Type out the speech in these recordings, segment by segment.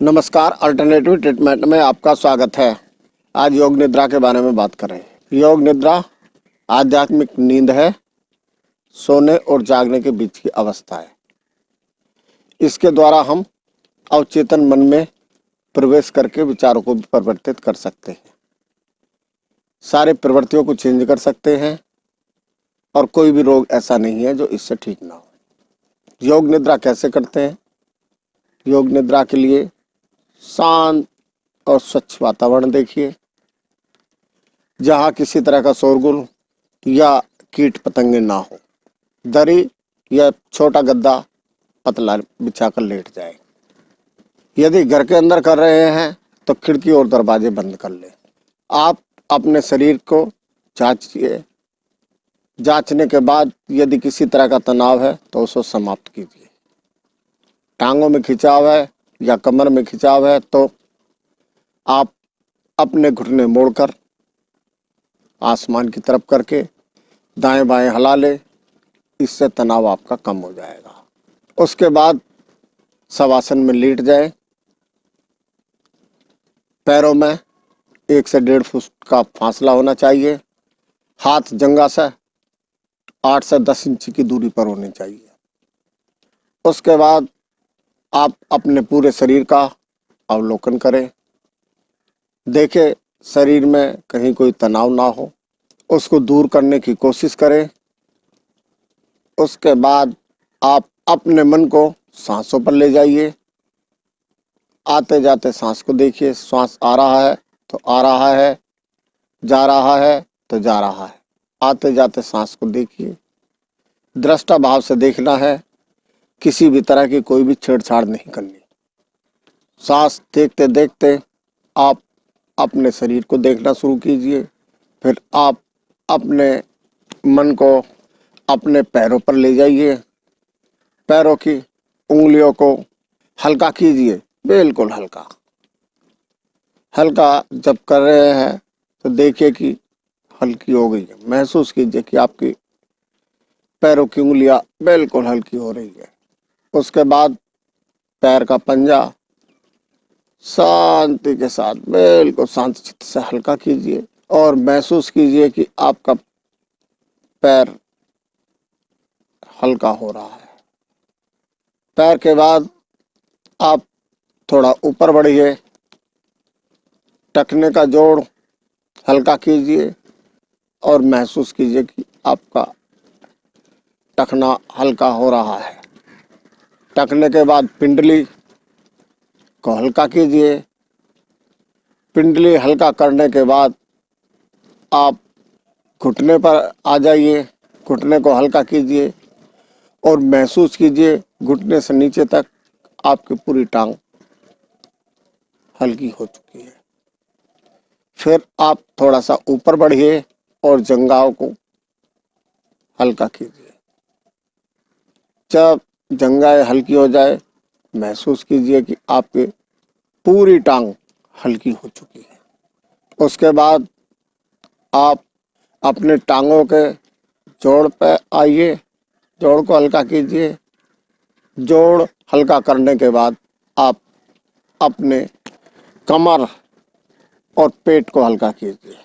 नमस्कार। Alternative treatment में आपका स्वागत है। आज योग निद्रा के बारे में बात करें। योग निद्रा आध्यात्मिक नींद है, सोने और जागने के बीच की अवस्था है। इसके द्वारा हम अवचेतन मन में प्रवेश करके विचारों को भी परिवर्तित कर सकते हैं, सारे प्रवृत्तियों को चेंज कर सकते हैं और कोई भी रोग ऐसा नहीं है जो इससे ठीक ना हो। योग निद्रा कैसे करते हैं? योग निद्रा के लिए शांत और स्वच्छ वातावरण देखिए, जहाँ किसी तरह का शोरगुल या कीट पतंगे ना हो। दरी या छोटा गद्दा पतला बिछाकर लेट जाए। यदि घर के अंदर कर रहे हैं तो खिड़की और दरवाजे बंद कर लें। आप अपने शरीर को जांचिए। जांचने के बाद यदि किसी तरह का तनाव है तो उसको समाप्त कीजिए। टांगों में खिंचाव है या कमर में खिंचाव है तो आप अपने घुटने मोड़कर आसमान की तरफ करके दाएं बाएं हिला ले। इससे तनाव आपका कम हो जाएगा। उसके बाद शवासन में लेट जाए। पैरों में 1 से 1.5 फुट का फासला होना चाहिए। हाथ जंघा से 8 से 10 इंच की दूरी पर होने चाहिए। उसके बाद आप अपने पूरे शरीर का अवलोकन करें। देखें शरीर में कहीं कोई तनाव ना हो, उसको दूर करने की कोशिश करें। उसके बाद आप अपने मन को सांसों पर ले जाइए। आते जाते सांस को देखिए। श्वास आ रहा है तो आ रहा है, जा रहा है तो जा रहा है। आते जाते सांस को देखिए। दृष्टा भाव से देखना है, किसी भी तरह की कोई भी छेड़छाड़ नहीं करनी। सांस देखते देखते आप अपने शरीर को देखना शुरू कीजिए। फिर आप अपने मन को अपने पैरों पर ले जाइए। पैरों की उंगलियों को हल्का कीजिए, बिल्कुल हल्का। हल्का जब कर रहे हैं तो देखिए कि हल्की हो गई है। महसूस कीजिए कि आपकी पैरों की उंगलियां बिल्कुल हल्की हो रही है। उसके बाद पैर का पंजा शांति के साथ बिल्कुल शांत चित्त से हल्का कीजिए और महसूस कीजिए कि आपका पैर हल्का हो रहा है। पैर के बाद आप थोड़ा ऊपर बढ़िए। टखने का जोड़ हल्का कीजिए और महसूस कीजिए कि आपका टखना हल्का हो रहा है। टखने के बाद पिंडली को हल्का कीजिए। पिंडली हल्का करने के बाद आप घुटने पर आ जाइए। घुटने को हल्का कीजिए और महसूस कीजिए घुटने से नीचे तक आपकी पूरी टांग हल्की हो चुकी है। फिर आप थोड़ा सा ऊपर बढ़िए और जंघाओं को हल्का कीजिए। जब जंघाएं हल्की हो जाए, महसूस कीजिए कि आपकी पूरी टांग हल्की हो चुकी है। उसके बाद आप अपने टांगों के जोड़ पे आइए। जोड़ को हल्का कीजिए। जोड़ हल्का करने के बाद आप अपने कमर और पेट को हल्का कीजिए।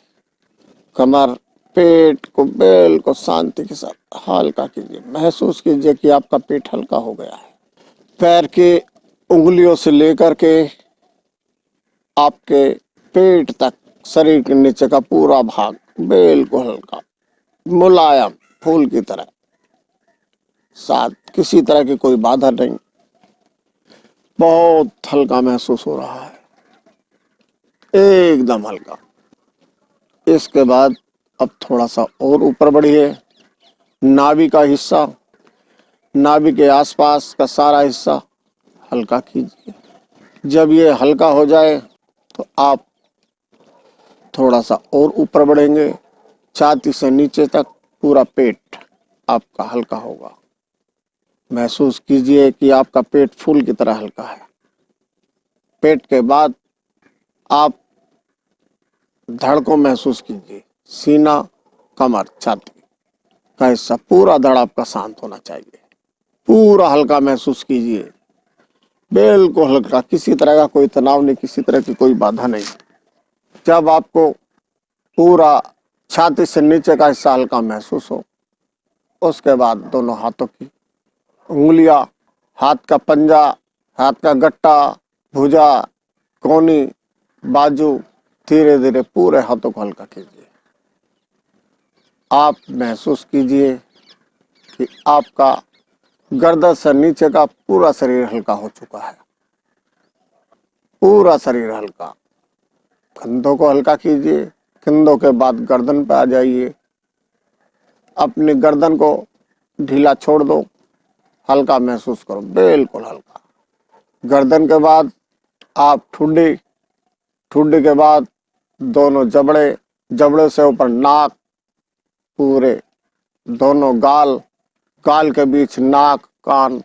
कमर पेट को बिल्कुल शांति के साथ हल्का कीजिए। महसूस कीजिए कि आपका पेट हल्का हो गया है। पैर के उंगलियों से लेकर के आपके पेट तक शरीर के नीचे का पूरा भाग बिल्कुल हल्का, मुलायम, फूल की तरह। साथ किसी तरह की कोई बाधा नहीं। बहुत हल्का महसूस हो रहा है, एकदम हल्का। इसके बाद अब थोड़ा सा और ऊपर बढ़िए। नाभि का हिस्सा, नाभि के आसपास का सारा हिस्सा हल्का कीजिए। जब ये हल्का हो जाए तो आप थोड़ा सा और ऊपर बढ़ेंगे। छाती से नीचे तक पूरा पेट आपका हल्का होगा। महसूस कीजिए कि आपका पेट फूल की तरह हल्का है। पेट के बाद आप धड़ को महसूस कीजिए। सीना, कमर, छाती का हिस्सा पूरा धड़ आपका शांत होना चाहिए। पूरा हल्का महसूस कीजिए। बिल्कुल हल्का, किसी तरह का कोई तनाव नहीं, किसी तरह की कोई बाधा नहीं। जब आपको पूरा छाती से नीचे का हिस्सा हल्का महसूस हो, उसके बाद दोनों हाथों की उंगलियां, हाथ का पंजा, हाथ का गट्टा, भुजा, कोहनी, बाजू, धीरे धीरे पूरे हाथों को हल्का कीजिए। आप महसूस कीजिए कि आपका गर्दन से नीचे का पूरा शरीर हल्का हो चुका है, पूरा शरीर हल्का। कंधों को हल्का कीजिए, कंधों के बाद गर्दन पे आ जाइए। अपनी गर्दन को ढीला छोड़ दो, हल्का महसूस करो, बिल्कुल हल्का। गर्दन के बाद आप ठुड्डी, ठुड्डी के बाद दोनों जबड़े, जबड़े से ऊपर नाक, पूरे दोनों गाल, गाल के बीच नाक, कान,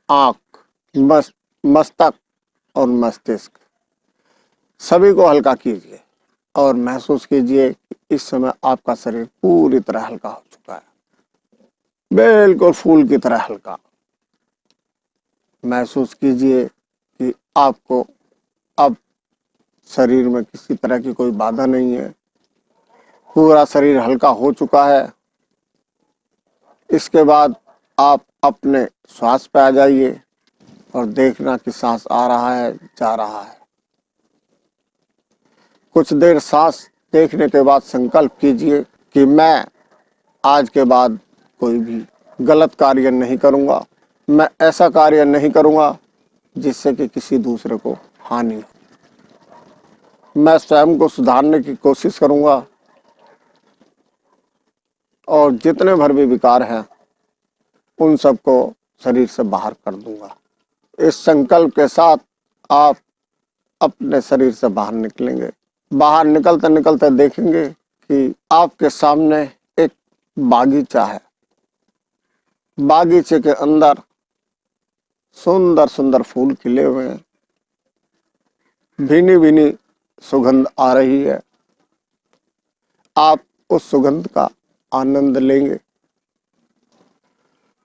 आंख, मस्तक और मस्तिष्क, सभी को हल्का कीजिए और महसूस कीजिए कि इस समय आपका शरीर पूरी तरह हल्का हो चुका है, बिल्कुल फूल की तरह हल्का। महसूस कीजिए कि आपको अब शरीर में किसी तरह की कोई बाधा नहीं है, पूरा शरीर हल्का हो चुका है। इसके बाद आप अपने श्वास पे आ जाइए और देखना कि सांस आ रहा है, जा रहा है। कुछ देर सांस देखने के बाद संकल्प कीजिए कि मैं आज के बाद कोई भी गलत कार्य नहीं करूंगा, मैं ऐसा कार्य नहीं करूंगा जिससे कि किसी दूसरे को हानि हो। मैं स्वयं को सुधारने की कोशिश करूंगा और जितने भर भी विकार हैं उन सबको शरीर से बाहर कर दूंगा। इस संकल्प के साथ आप अपने शरीर से बाहर निकलेंगे। बाहर निकलते निकलते देखेंगे कि आपके सामने एक बागीचा है। बागीचे के अंदर सुंदर सुंदर फूल खिले हुए हैं, भीनी भीनी सुगंध आ रही है। आप उस सुगंध का आनंद लेंगे।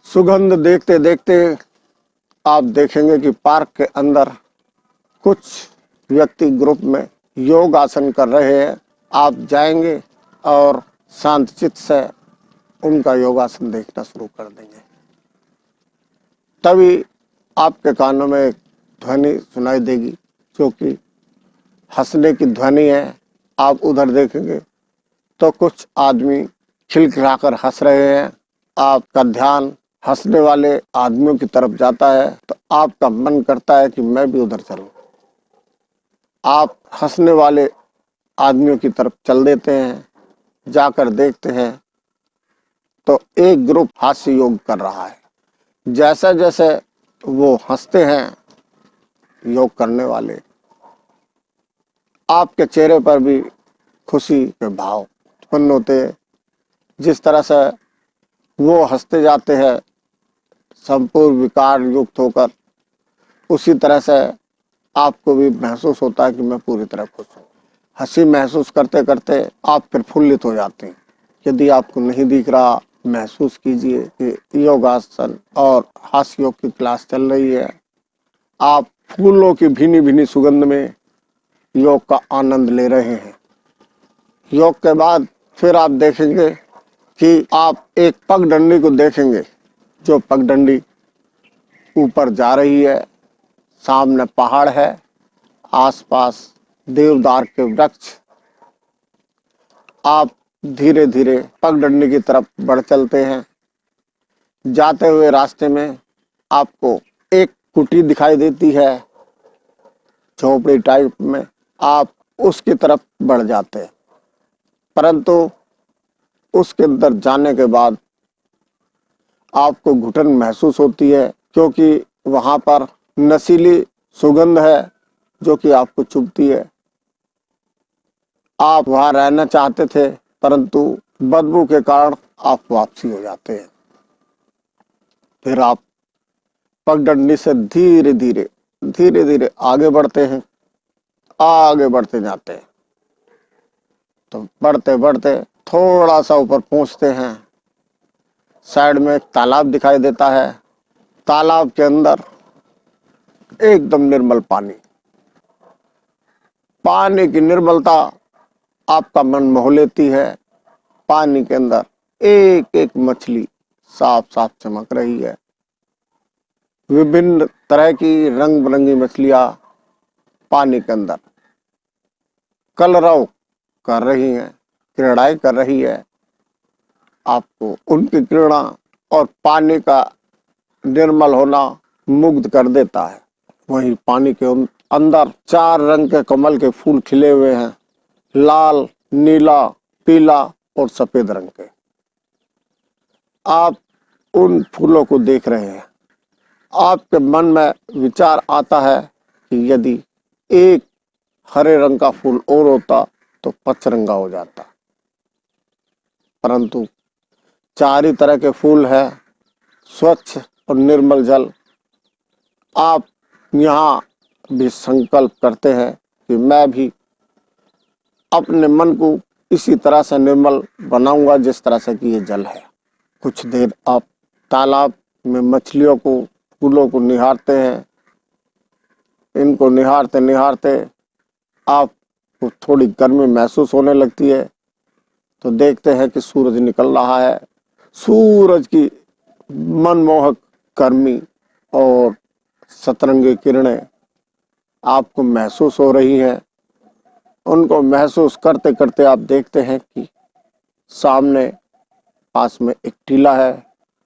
सुगंध देखते देखते आप देखेंगे कि पार्क के अंदर कुछ व्यक्ति ग्रुप में योग आसन कर रहे हैं। आप जाएंगे और शांत चित्त से उनका योगासन देखना शुरू कर देंगे। तभी आपके कानों में एक ध्वनि सुनाई देगी जो कि हंसने की ध्वनि है। आप उधर देखेंगे तो कुछ आदमी खिलखिलाकर हंस रहे हैं। आपका ध्यान हंसने वाले आदमियों की तरफ जाता है तो आपका मन करता है कि मैं भी उधर चलूं। आप हंसने वाले आदमियों की तरफ चल देते हैं। जाकर देखते हैं तो एक ग्रुप हास्य योग कर रहा है। जैसे जैसे वो हंसते हैं योग करने वाले, आपके चेहरे पर भी खुशी के भाव उत्पन्न होते हैं। जिस तरह से वो हंसते जाते हैं संपूर्ण विकार युक्त होकर, उसी तरह से आपको भी महसूस होता है कि मैं पूरी तरह खुश हूँ। हंसी महसूस करते करते आप प्रफुल्लित हो जाते हैं। यदि आपको नहीं दिख रहा, महसूस कीजिए कि योगासन और हास्य योग की क्लास चल रही है। आप फूलों की भीनी भीनी सुगंध में योग का आनंद ले रहे हैं। योग के बाद फिर आप देखेंगे कि आप एक पगडंडी को देखेंगे, जो पगडंडी ऊपर जा रही है। सामने पहाड़ है, आसपास देवदार के वृक्ष। आप धीरे धीरे पगडंडी की तरफ बढ़ चलते हैं। जाते हुए रास्ते में आपको एक कुटी दिखाई देती है, झोपड़ी टाइप में। आप उसकी तरफ बढ़ जाते हैं, परंतु उसके अंदर जाने के बाद आपको घुटन महसूस होती है, क्योंकि वहां पर नशीली सुगंध है जो कि आपको चुभती है। आप वहां रहना चाहते थे, परंतु बदबू के कारण आप वापसी हो जाते हैं। फिर आप पगडंडी से धीरे धीरे आगे बढ़ते हैं, आगे बढ़ते जाते हैं। तो बढ़ते बढ़ते थोड़ा सा ऊपर पहुंचते हैं। साइड में एक तालाब दिखाई देता है। तालाब के अंदर एकदम निर्मल पानी। पानी की निर्मलता आपका मन मोह लेती है। पानी के अंदर एक एक मछली साफ साफ चमक रही है। विभिन्न तरह की रंग बिरंगी मछलियां पानी के अंदर कलरव कर रही हैं, क्रीड़ाएं कर रही है। आपको उनकी क्रीड़ा और पानी का निर्मल होना मुग्ध कर देता है। वहीं पानी के अंदर 4 रंग के कमल के फूल खिले हुए हैं, लाल, नीला, पीला और सफेद रंग के। आप उन फूलों को देख रहे हैं। आपके मन में विचार आता है कि यदि एक हरे रंग का फूल और होता तो पचरंगा हो जाता, परंतु 4 ही तरह के फूल है, स्वच्छ और निर्मल जल। आप यहाँ भी संकल्प करते हैं कि मैं भी अपने मन को इसी तरह से निर्मल बनाऊंगा जिस तरह से कि ये जल है। कुछ देर आप तालाब में मछलियों को, फूलों को निहारते हैं। इनको निहारते निहारते आपको थोड़ी गर्मी महसूस होने लगती है, तो देखते हैं कि सूरज निकल रहा है। सूरज की मनमोहक गर्मी और सतरंगी किरणें आपको महसूस हो रही हैं। उनको महसूस करते करते आप देखते हैं कि सामने पास में एक टीला है।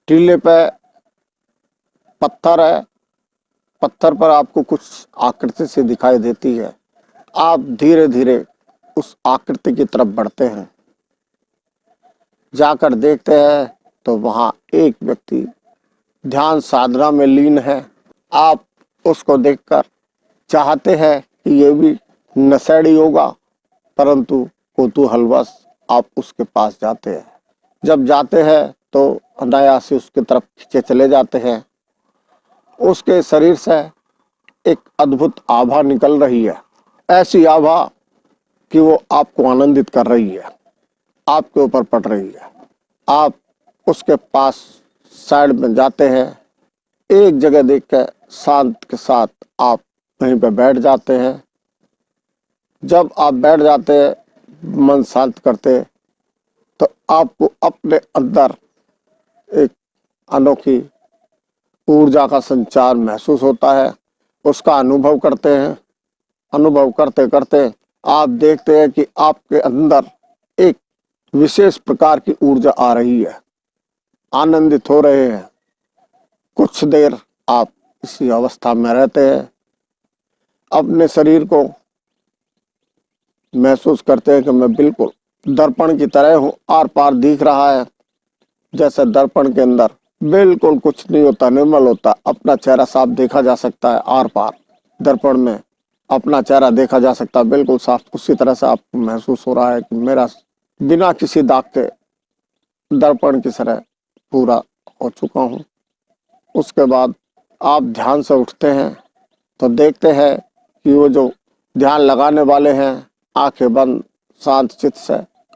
टीले पे पत्थर है। पत्थर पर आपको कुछ आकृति सी दिखाई देती है। आप धीरे धीरे उस आकृति की तरफ बढ़ते हैं। जाकर देखते हैं तो वहां एक व्यक्ति ध्यान साधना में लीन है। आप उसको देखकर चाहते हैं कि ये भी नशेड़ी होगा, परंतु कौतूहलवश आप उसके पास जाते हैं। जब जाते हैं तो अनायास से उसकी तरफ खींचे चले जाते हैं। उसके शरीर से एक अद्भुत आभा निकल रही है, ऐसी आभा कि वो आपको आनंदित कर रही है, आपके ऊपर पड़ रही है। आप उसके पास साइड में जाते हैं। एक जगह देख कर शांत के साथ आप वहीं पे बैठ जाते हैं। जब आप बैठ जाते हैं, मन शांत करते, तो आपको अपने अंदर एक अनोखी ऊर्जा का संचार महसूस होता है। उसका अनुभव करते हैं। अनुभव करते करते आप देखते हैं कि आपके अंदर एक विशेष प्रकार की ऊर्जा आ रही है, आनंदित हो रहे हैं। कुछ देर आप इसी अवस्था में रहते हैं। अपने शरीर को महसूस करते हैं कि मैं बिल्कुल दर्पण की तरह हूँ, आर पार दिख रहा है। जैसे दर्पण के अंदर बिल्कुल कुछ नहीं होता, निर्मल होता, अपना चेहरा साफ देखा जा सकता है। आर पार दर्पण में अपना चेहरा देखा जा सकता है, बिल्कुल साफ। उसी तरह से आपको महसूस हो रहा है कि मेरा बिना किसी दाग के दर्पण की तरह पूरा हो चुका हूँ। उसके बाद आप ध्यान से उठते हैं तो देखते हैं कि वो जो ध्यान लगाने वाले हैं, आंखें बंद शांत चित्त से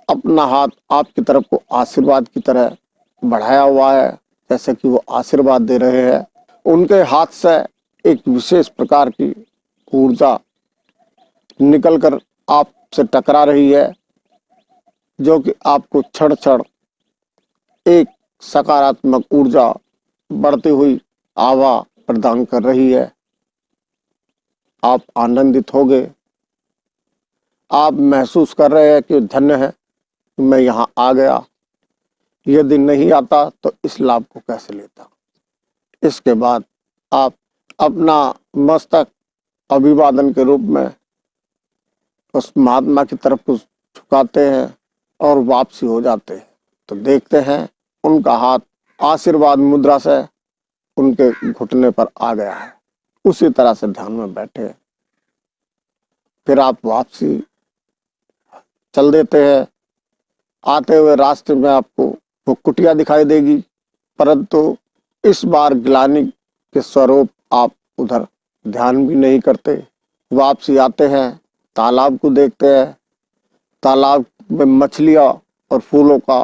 अपना हाथ आपकी तरफ को आशीर्वाद की तरह बढ़ाया हुआ है, जैसे कि वो आशीर्वाद दे रहे हैं। उनके हाथ से एक विशेष प्रकार की ऊर्जा निकलकर आपसे टकरा रही है, जो कि आपको क्षण क्षण एक सकारात्मक ऊर्जा बढ़ती हुई आभा प्रदान कर रही है। आप आनंदित हो गए। आप महसूस कर रहे हैं कि धन्य है कि मैं यहाँ आ गया। यदि नहीं आता तो इस लाभ को कैसे लेता। इसके बाद आप अपना मस्तक अभिवादन के रूप में उस महात्मा की तरफ को झुकाते हैं और वापसी हो जाते हैं। तो देखते हैं उनका हाथ आशीर्वाद मुद्रा से उनके घुटने पर आ गया है। उसी तरह से ध्यान में बैठे। फिर आप वापसी चल देते हैं। आते हुए रास्ते में आपको वो कुटिया दिखाई देगी, परंतु इस बार ग्लानि के स्वरूप आप उधर ध्यान भी नहीं करते। वापसी आते हैं, तालाब को देखते हैं। तालाब में मछलियां और फूलों का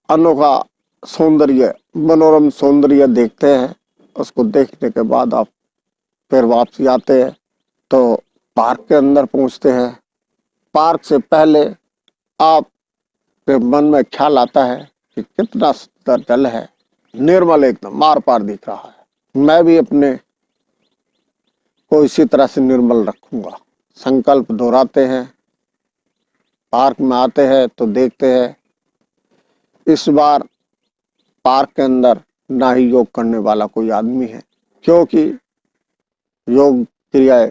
अनोखा सौंदर्य, मनोरम सौंदर्य देखते हैं। उसको देखने के बाद आप फिर वापसी आते हैं तो पार्क के अंदर पहुंचते हैं। पार्क से पहले आपके मन में ख्याल आता है कि कितना सुंदर जल है, निर्मल एकदम मार पार दिख रहा है, मैं भी अपने को इसी तरह से निर्मल रखूंगा। संकल्प दोहराते हैं। पार्क में आते हैं तो देखते हैं इस बार पार्क के अंदर ना ही योग करने वाला कोई आदमी है, क्योंकि योग क्रियाएं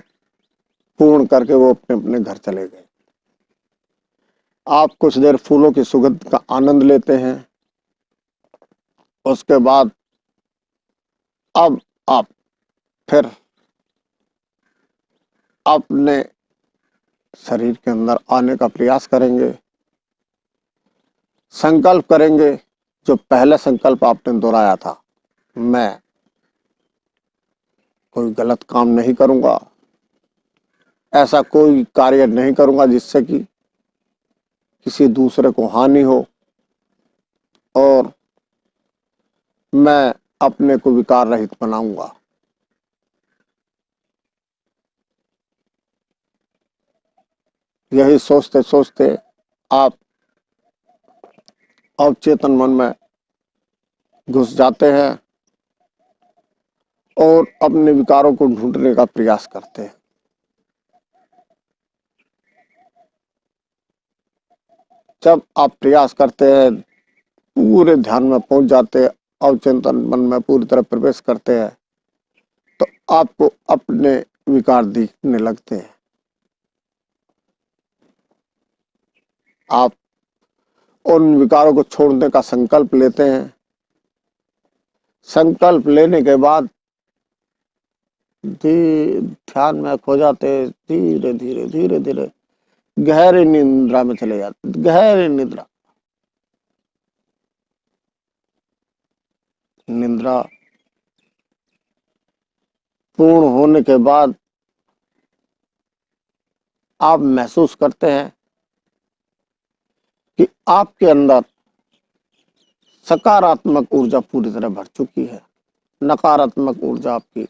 पूर्ण करके वो अपने अपने घर चले गए। आप कुछ देर फूलों की सुगंध का आनंद लेते हैं। उसके बाद अब आप फिर अपने शरीर के अंदर आने का प्रयास करेंगे। संकल्प करेंगे, जो पहले संकल्प आपने दोहराया था, मैं कोई गलत काम नहीं करूंगा, ऐसा कोई कार्य नहीं करूंगा जिससे कि किसी दूसरे को हानि हो, और मैं अपने को विकार रहित बनाऊंगा। यही सोचते सोचते आप अवचेतन मन में घुस जाते हैं और अपने विकारों को ढूंढने का प्रयास करते हैं। जब आप प्रयास करते हैं, पूरे ध्यान में पहुंच जाते हैं, अवचेतन मन में पूरी तरह प्रवेश करते हैं, तो आपको अपने विकार दिखने लगते हैं। आप उन विकारों को छोड़ने का संकल्प लेते हैं। संकल्प लेने के बाद ध्यान में खो जाते, धीरे धीरे धीरे धीरे गहरी निद्रा में चले जाते। गहरी निद्रा, निद्रा पूर्ण होने के बाद आप महसूस करते हैं कि आपके अंदर सकारात्मक ऊर्जा पूरी तरह भर चुकी है। नकारात्मक ऊर्जा आपकी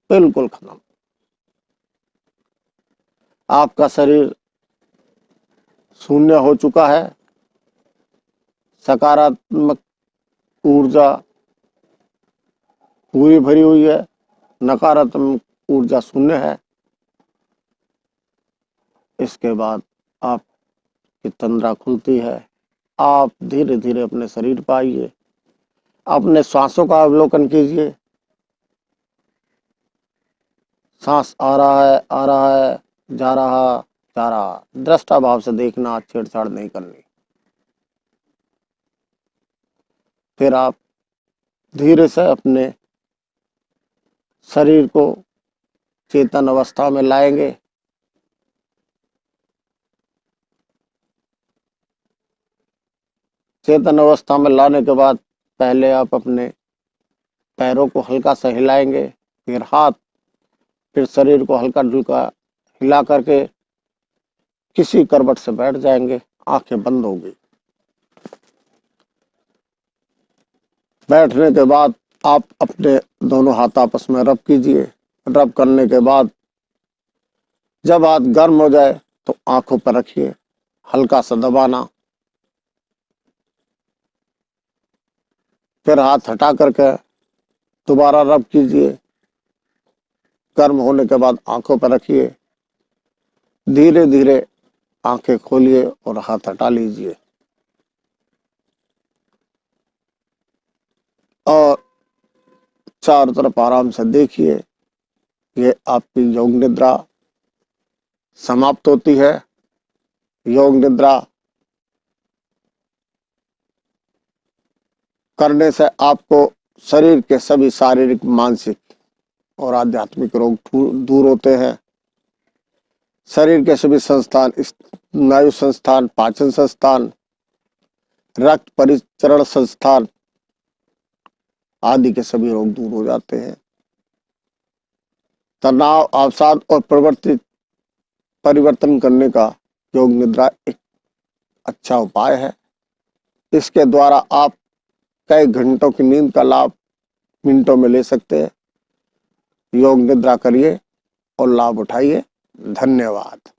बिल्कुल खत्म। आपका शरीर शून्य हो चुका है। सकारात्मक ऊर्जा पूरी भरी हुई है, नकारात्मक ऊर्जा शून्य है। इसके बाद आपकी तंद्रा खुलती है। आप धीरे धीरे अपने शरीर पर आइए, अपने श्वासों का अवलोकन कीजिए। सांस आ रहा है, आ रहा है, जा रहा, जा रहा। दृष्टा भाव से देखना, छेड़छाड़ नहीं करनी। फिर आप धीरे से अपने शरीर को चेतन अवस्था में लाएंगे। चेतन अवस्था में लाने के बाद पहले आप अपने पैरों को हल्का सा हिलाएंगे, फिर हाथ, फिर शरीर को हल्का ढुल्का हिला करके किसी करवट से बैठ जाएंगे। आंखें बंद होगी। बैठने के बाद आप अपने दोनों हाथ आपस में रब कीजिए। रब करने के बाद जब हाथ गर्म हो जाए तो आंखों पर रखिए, हल्का सा दबाना। फिर हाथ हटा करके दोबारा रब कीजिए। गर्म होने के बाद आंखों पर रखिए। धीरे धीरे आंखें खोलिए और हाथ हटा लीजिए, और चारों तरफ आराम से देखिए। ये आपकी योग निद्रा समाप्त होती है। योग निद्रा करने से आपको शरीर के सभी शारीरिक, मानसिक और आध्यात्मिक रोग दूर होते हैं। शरीर के सभी संस्थान, स्नायु संस्थान, पाचन संस्थान, रक्त परिचरण संस्थान आदि के सभी रोग दूर हो जाते हैं। तनाव, अवसाद और प्रवृत्ति परिवर्तन करने का योग निद्रा एक अच्छा उपाय है। इसके द्वारा आप कई घंटों की नींद का लाभ मिनटों में ले सकते हैं। योग निद्रा करिए और लाभ उठाइए। धन्यवाद।